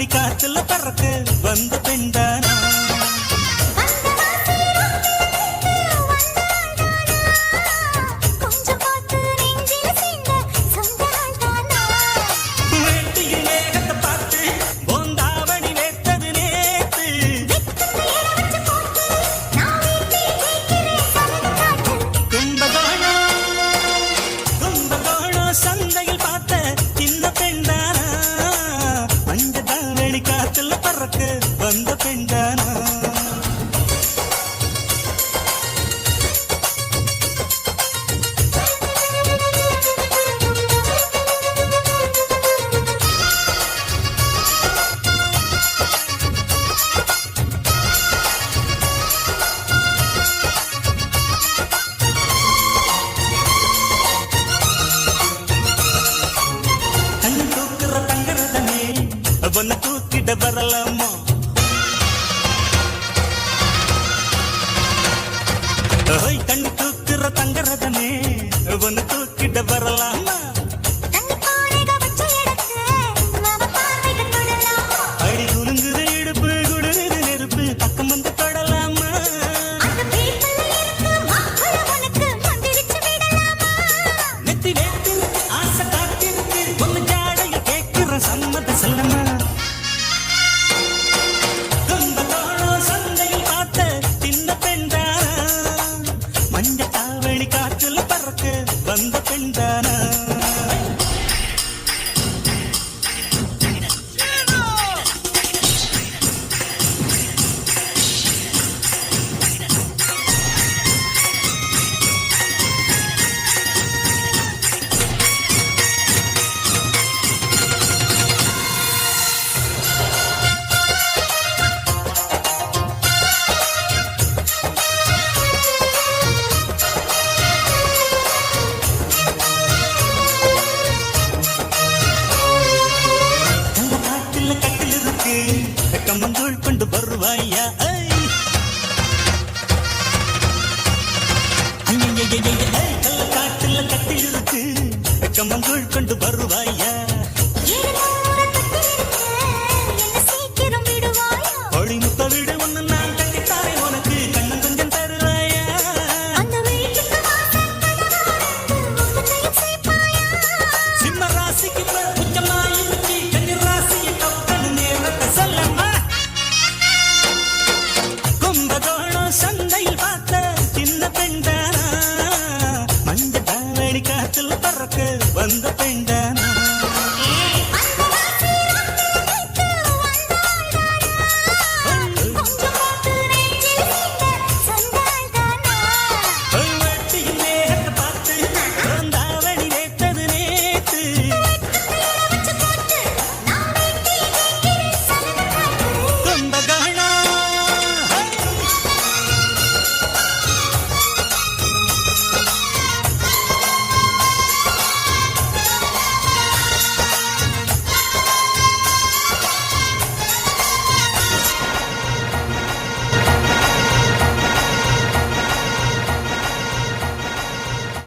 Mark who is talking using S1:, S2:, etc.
S1: தாவணி காத்துல பறக்க வந்த பெண்தானா சந்தையில் பார்த்த சின்ன பெண்தானா மஞ்ச தாவணி காத்துல பறக்க வந்த பெண்தானா ஒன்னு தூக்கிட வரலாமா கண்ணு தூக்குற தங்கரதனே ஒன்னு தூக்கிட வரலாமா அடி குலுங்குற இடுப்பு குடுங்குற நெருப்பு பக்கம் வந்து தொடலாமா நெத்தி வேத்து ஆசை காத்திருக்கு ஒன்னு ஜாடையில் கேட்கிற சம்மத செல்லமா வந்த பெண்தானா கம்மங்கூழ் கொண்டு வருவாயா கள்ள காட்டுல கட்டில் இருக்கு கம்மங்கூழ் கொண்டு வருவாயா